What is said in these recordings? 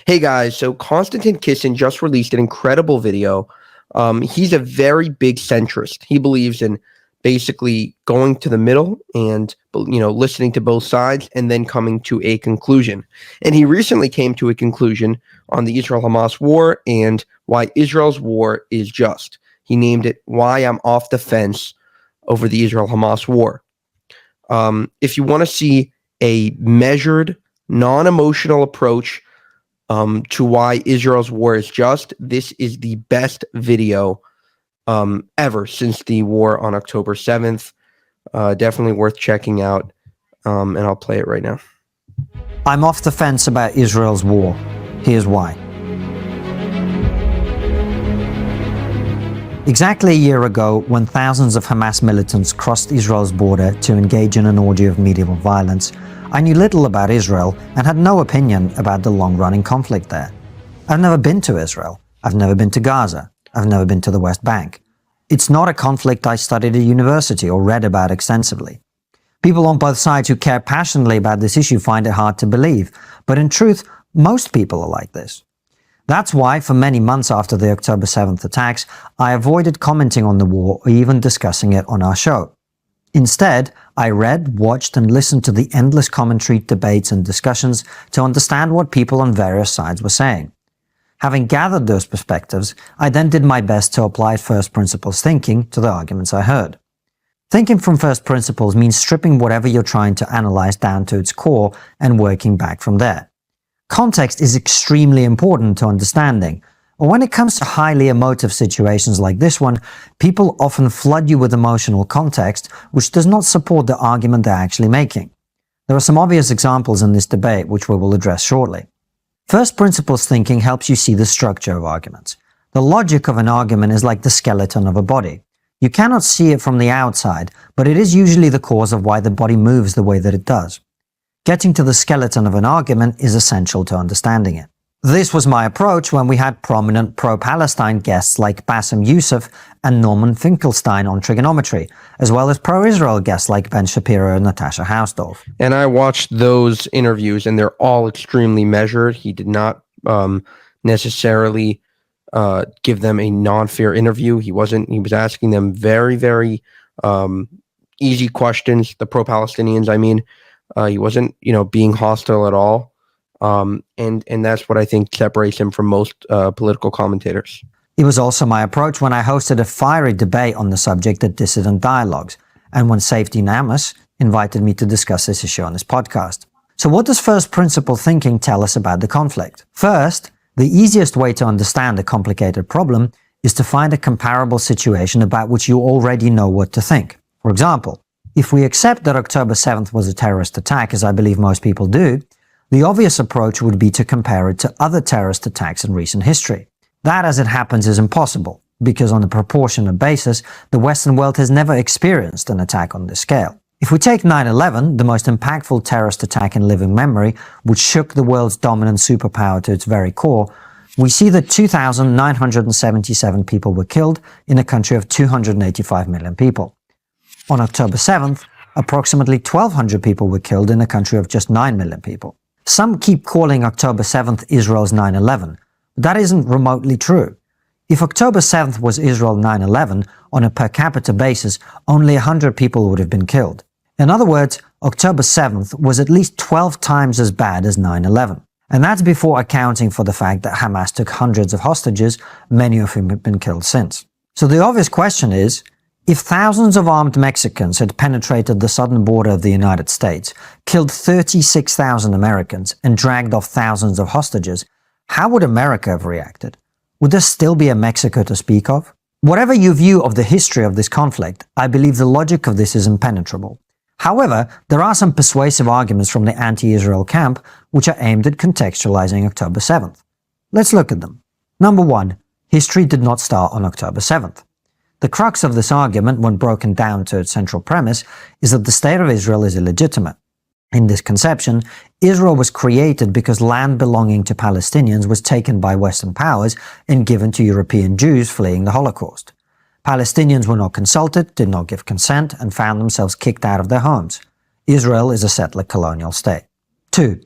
Hey guys, so Konstantin Kisin just released an incredible video. He's a very big centrist. He believes in basically going to the middle and, listening to both sides and then coming to a conclusion. And he recently came to a conclusion on the Israel Hamas War and why Israel's war is just. He named it "Why I'm Off the Fence Over the Israel Hamas War." If you want to see a measured, non-emotional approach to why Israel's war is just, this is the best video ever since the war on October 7th. Definitely worth checking out, and I'll play it right now. I'm off the fence about Israel's war. Here's why. Exactly a year ago, when thousands of Hamas militants crossed Israel's border to engage in an orgy of medieval violence, I knew little about Israel and had no opinion about the long-running conflict there. I've never been to Israel. I've never been to Gaza. I've never been to the West Bank. It's not a conflict I studied at university or read about extensively. People on both sides who care passionately about this issue find it hard to believe, but in truth, most people are like this. That's why, for many months after the October 7th attacks, I avoided commenting on the war or even discussing it on our show. Instead, I read, watched, and listened to the endless commentary, debates, and discussions to understand what people on various sides were saying. Having gathered those perspectives, I then did my best to apply first principles thinking to the arguments I heard. Thinking from first principles means stripping whatever you're trying to analyze down to its core and working back from there. Context is extremely important to understanding. But when it comes to highly emotive situations like this one, people often flood you with emotional context, which does not support the argument they're actually making. There are some obvious examples in this debate, which we will address shortly. First principles thinking helps you see the structure of arguments. The logic of an argument is like the skeleton of a body. You cannot see it from the outside, but it is usually the cause of why the body moves the way that it does. Getting to the skeleton of an argument is essential to understanding it. This was my approach when we had prominent pro-Palestine guests like Bassem Youssef and Norman Finkelstein on trigonometry, as well as pro-Israel guests like Ben Shapiro and Natasha Hausdorff. And I watched those interviews, and they're all extremely measured. He did not necessarily give them a non-fair interview. He was asking them very, very easy questions, the pro-Palestinians, I mean. He wasn't, being hostile at all. And that's what I think separates him from most political commentators. It was also my approach when I hosted a fiery debate on the subject at Dissident Dialogues, and when Safety Namus invited me to discuss this issue on his podcast. So what does first principle thinking tell us about the conflict? First, the easiest way to understand a complicated problem is to find a comparable situation about which you already know what to think. For example, if we accept that October 7th was a terrorist attack, as I believe most people do, the obvious approach would be to compare it to other terrorist attacks in recent history. That, as it happens, is impossible, because on a proportionate basis, the Western world has never experienced an attack on this scale. If we take 9/11, the most impactful terrorist attack in living memory, which shook the world's dominant superpower to its very core, we see that 2,977 people were killed in a country of 285 million people. On October 7th, approximately 1,200 people were killed in a country of just 9 million people. Some keep calling October 7th Israel's 9/11, but that isn't remotely true. If October 7th was Israel 9/11, on a per capita basis, only 100 people would have been killed. In other words, October 7th was at least 12 times as bad as 9/11. And that's before accounting for the fact that Hamas took hundreds of hostages, many of whom have been killed since. So the obvious question is, if thousands of armed Mexicans had penetrated the southern border of the United States, killed 36,000 Americans, and dragged off thousands of hostages, how would America have reacted? Would there still be a Mexico to speak of? Whatever your view of the history of this conflict, I believe the logic of this is impenetrable. However, there are some persuasive arguments from the anti-Israel camp which are aimed at contextualizing October 7th. Let's look at them. Number one, history did not start on October 7th. The crux of this argument, when broken down to its central premise, is that the state of Israel is illegitimate. In this conception, Israel was created because land belonging to Palestinians was taken by Western powers and given to European Jews fleeing the Holocaust. Palestinians were not consulted, did not give consent, and found themselves kicked out of their homes. Israel is a settler colonial state. 2.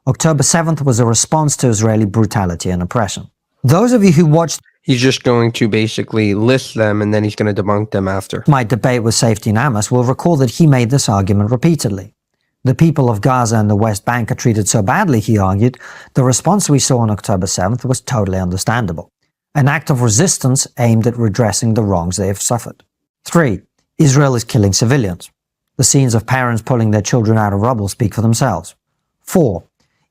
October 7th was a response to Israeli brutality and oppression. Those of you who watched He's just going to basically list them and then he's going to debunk them after. my debate with Safety Namas will recall that he made this argument repeatedly. The people of Gaza and the West Bank are treated so badly, he argued, the response we saw on October 7th was totally understandable. An act of resistance aimed at redressing the wrongs they have suffered. 3. Israel is killing civilians. The scenes of parents pulling their children out of rubble speak for themselves. 4.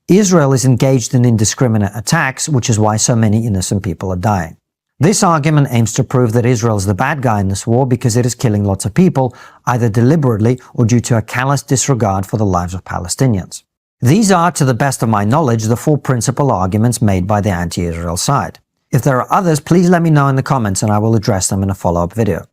Israel is engaged in indiscriminate attacks, which is why so many innocent people are dying. This argument aims to prove that Israel is the bad guy in this war because it is killing lots of people, either deliberately or due to a callous disregard for the lives of Palestinians. These are, to the best of my knowledge, the 4 principal arguments made by the anti-Israel side. If there are others, please let me know in the comments and I will address them in a follow-up video.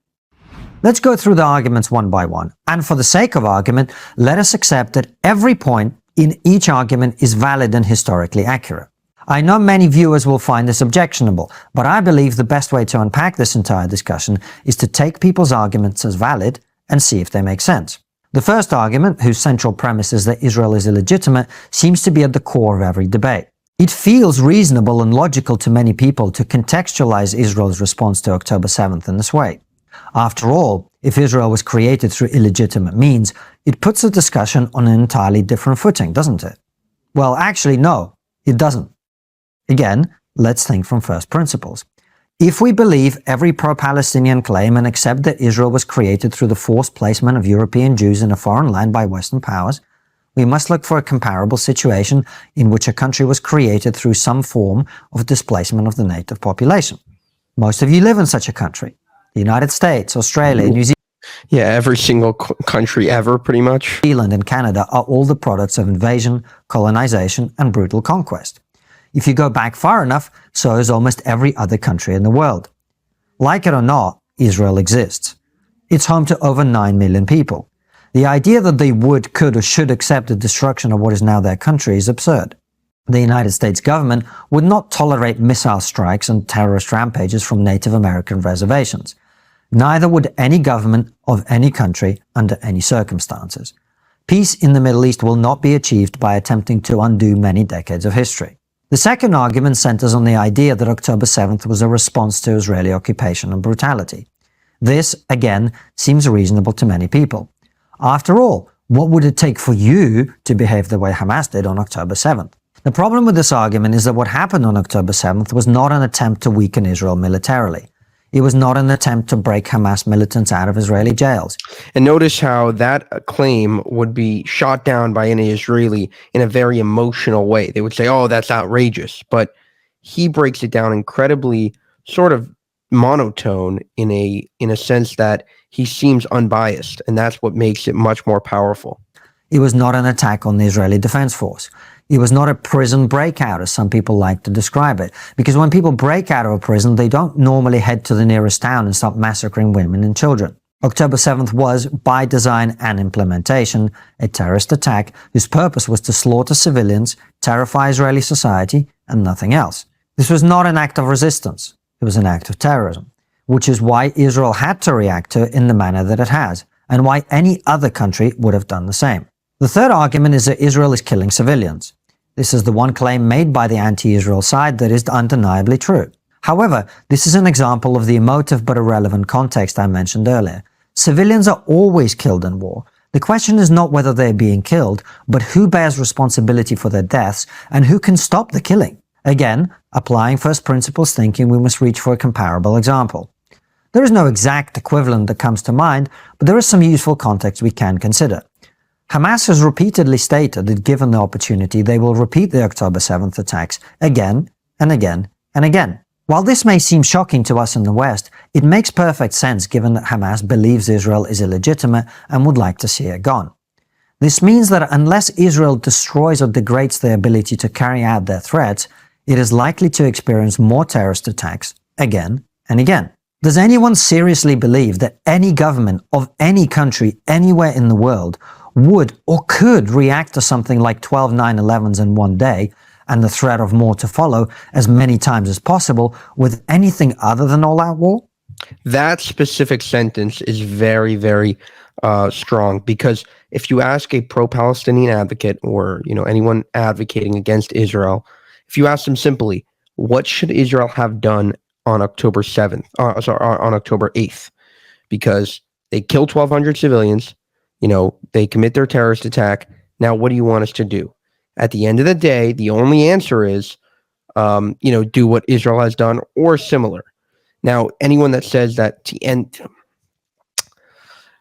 Let's go through the arguments one by one, and for the sake of argument, let us accept that every point in each argument is valid and historically accurate. I know many viewers will find this objectionable, but I believe the best way to unpack this entire discussion is to take people's arguments as valid and see if they make sense. The first argument, whose central premise is that Israel is illegitimate, seems to be at the core of every debate. It feels reasonable and logical to many people to contextualize Israel's response to October 7th in this way. After all, if Israel was created through illegitimate means, it puts the discussion on an entirely different footing, doesn't it? Well, actually, no, it doesn't. Again, let's think from first principles. If we believe every pro-Palestinian claim and accept that Israel was created through the forced placement of European Jews in a foreign land by Western powers, we must look for a comparable situation in which a country was created through some form of displacement of the native population. Most of you live in such a country. The United States, Australia, New Zealand, Yeah, every single country ever, pretty much. and Canada are all the products of invasion, colonization, and brutal conquest. If you go back far enough, so is almost every other country in the world. Like it or not, Israel exists. It's home to over 9 million people. The idea that they would, could, or should accept the destruction of what is now their country is absurd. The United States government would not tolerate missile strikes and terrorist rampages from Native American reservations. Neither would any government of any country under any circumstances. Peace in the Middle East will not be achieved by attempting to undo many decades of history. The second argument centers on the idea that October 7th was a response to Israeli occupation and brutality. This, again, seems reasonable to many people. After all, what would it take for you to behave the way Hamas did on October 7th? The problem with this argument is that what happened on October 7th was not an attempt to weaken Israel militarily. It was not an attempt to break Hamas militants out of Israeli jails. And notice how that claim would be shot down by any Israeli in a very emotional way. They would say, oh, that's outrageous. But he breaks it down incredibly sort of monotone in a sense that he seems unbiased. And that's what makes it much more powerful. It was not an attack on the Israeli Defense Force. It was not a prison breakout, as some people like to describe it. Because when people break out of a prison, they don't normally head to the nearest town and start massacring women and children. October 7th was, by design and implementation, a terrorist attack whose purpose was to slaughter civilians, terrify Israeli society, and nothing else. This was not an act of resistance. It was an act of terrorism, which is why Israel had to react to it in the manner that it has, and why any other country would have done the same. The third argument is that Israel is killing civilians. This is the one claim made by the anti-Israel side that is undeniably true. However, this is an example of the emotive but irrelevant context I mentioned earlier. Civilians are always killed in war. The question is not whether they're being killed, but who bears responsibility for their deaths and who can stop the killing. Again, applying first principles thinking, we must reach for a comparable example. There is no exact equivalent that comes to mind, but there is some useful context we can consider. Hamas has repeatedly stated that given the opportunity, they will repeat the October 7th attacks again and again and again. While this may seem shocking to us in the West, it makes perfect sense given that Hamas believes Israel is illegitimate and would like to see it gone. This means that unless Israel destroys or degrades their ability to carry out their threats, it is likely to experience more terrorist attacks again and again. Does anyone seriously believe that any government of any country anywhere in the world would or could react to something like 12 9/11s in one day and the threat of more to follow as many times as possible with anything other than all-out war? That specific sentence is very, very strong, because if you ask a pro-Palestinian advocate, or anyone advocating against Israel, if you ask them simply, what should Israel have done on October 7th, on October 8th? Because they killed 1,200 civilians, they commit their terrorist attack. Now, what do you want us to do? At the end of the day, the only answer is, do what Israel has done or similar. Now, anyone that says that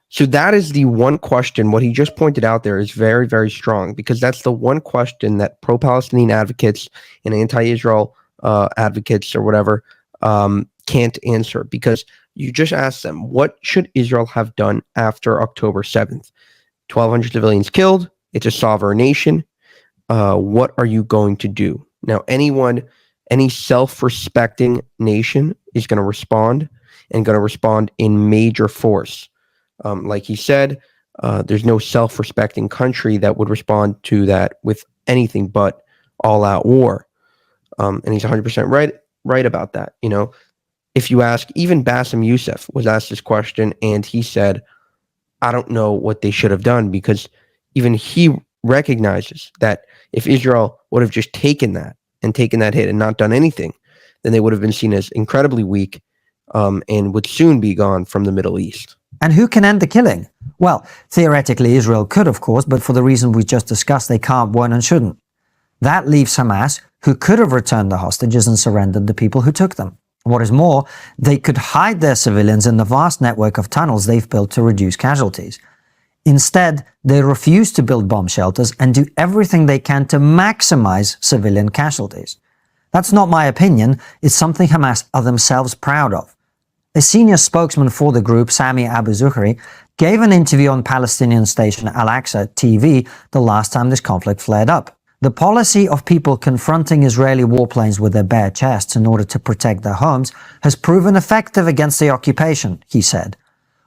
so that is the one question. What he just pointed out there is very, very strong, because that's the one question that pro-Palestinian advocates and anti-Israel advocates or whatever can't answer, because you just ask them, what should Israel have done after October 7th? 1,200 civilians killed. It's a sovereign nation. What are you going to do? Now, any self-respecting nation is going to respond, and going to respond in major force. Like he said, there's no self-respecting country that would respond to that with anything but all-out war. And he's 100% right about that. If you ask, even Bassem Youssef was asked this question, and he said, I don't know what they should have done, because even he recognizes that if Israel would have just taken that hit and not done anything, then they would have been seen as incredibly weak, and would soon be gone from the Middle East. And who can end the killing? Well, theoretically, Israel could, of course, but for the reason we just discussed, they can't, won't, and shouldn't. That leaves Hamas, who could have returned the hostages and surrendered the people who took them. What is more, they could hide their civilians in the vast network of tunnels they've built to reduce casualties. Instead, they refuse to build bomb shelters and do everything they can to maximize civilian casualties. That's not my opinion, it's something Hamas are themselves proud of. A senior spokesman for the group, Sami Abu Zuhri, gave an interview on Palestinian station Al-Aqsa TV the last time this conflict flared up. The policy of people confronting Israeli warplanes with their bare chests in order to protect their homes has proven effective against the occupation, he said.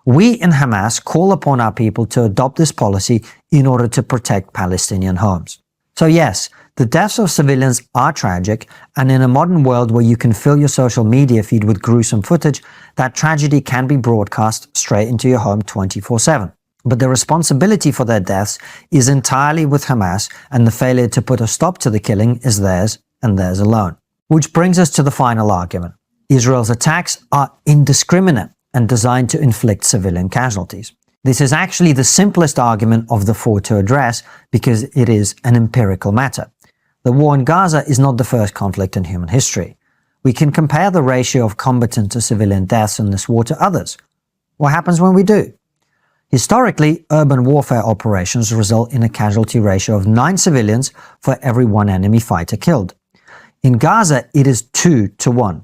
We in Hamas call upon our people to adopt this policy in order to protect Palestinian homes. So yes, the deaths of civilians are tragic, and in a modern world where you can fill your social media feed with gruesome footage, that tragedy can be broadcast straight into your home 24/7. But the responsibility for their deaths is entirely with Hamas, and the failure to put a stop to the killing is theirs and theirs alone. Which brings us to the final argument. Israel's attacks are indiscriminate and designed to inflict civilian casualties. This is actually the simplest argument of the four to address, because it is an empirical matter. The war in Gaza is not the first conflict in human history. We can compare the ratio of combatant to civilian deaths in this war to others. What happens when we do? Historically, urban warfare operations result in a casualty ratio of 9 civilians for every 1 enemy fighter killed. In Gaza, it is 2 to 1.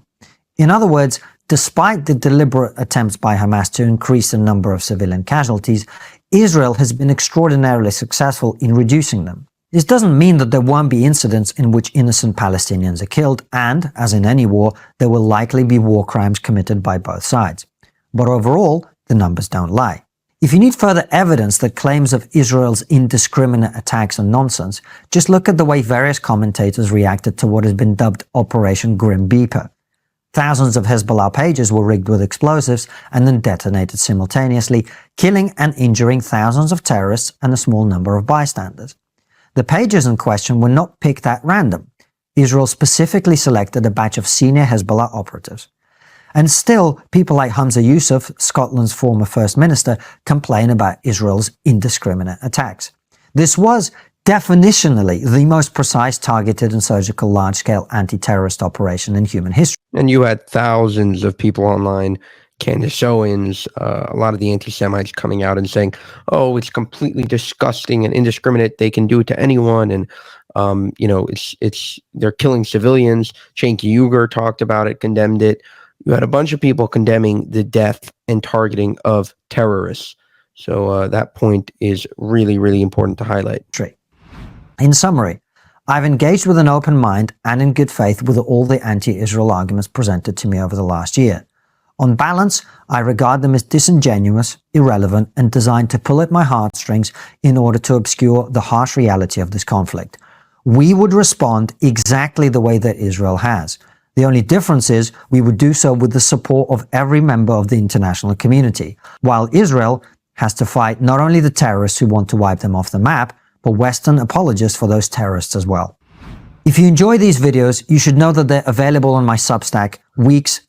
In other words, despite the deliberate attempts by Hamas to increase the number of civilian casualties, Israel has been extraordinarily successful in reducing them. This doesn't mean that there won't be incidents in which innocent Palestinians are killed, and, as in any war, there will likely be war crimes committed by both sides. But overall, the numbers don't lie. If you need further evidence that claims of Israel's indiscriminate attacks are nonsense, just look at the way various commentators reacted to what has been dubbed Operation Grim Reaper. Thousands of Hezbollah pages were rigged with explosives and then detonated simultaneously, killing and injuring thousands of terrorists and a small number of bystanders. The pages in question were not picked at random. Israel specifically selected a batch of senior Hezbollah operatives. And still, people like Hamza Yusuf, Scotland's former First Minister, complain about Israel's indiscriminate attacks. This was definitionally the most precise, targeted and surgical large-scale anti-terrorist operation in human history. And you had thousands of people online, Candace Owens, a lot of the anti-Semites coming out and saying, oh, it's completely disgusting and indiscriminate. They can do it to anyone. And, they're killing civilians. Cenk Uygur talked about it, condemned it. You had a bunch of people condemning the death and targeting of terrorists. So that point is really, really important to highlight. In summary, I've engaged with an open mind and in good faith with all the anti-Israel arguments presented to me over the last year. On balance, I regard them as disingenuous, irrelevant, and designed to pull at my heartstrings in order to obscure the harsh reality of this conflict. We would respond exactly the way that Israel has. The only difference is we would do so with the support of every member of the international community, while Israel, has to fight not only the terrorists who want to wipe them off the map, but Western apologists for those terrorists as well. If you enjoy these videos, you should know that they're available on my Substack weeks,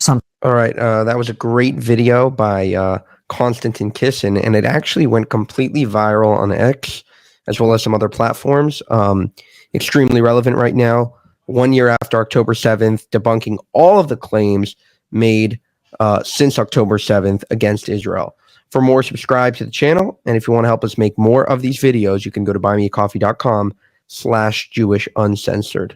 All right, that was a great video by Konstantin Kisin, and it actually went completely viral on X as well as some other platforms. Extremely relevant right now. 1 year after October 7th, debunking all of the claims made since October 7th against Israel. For more, subscribe to the channel, and if you want to help us make more of these videos, you can go to buymeacoffee.com/JewishUncensored.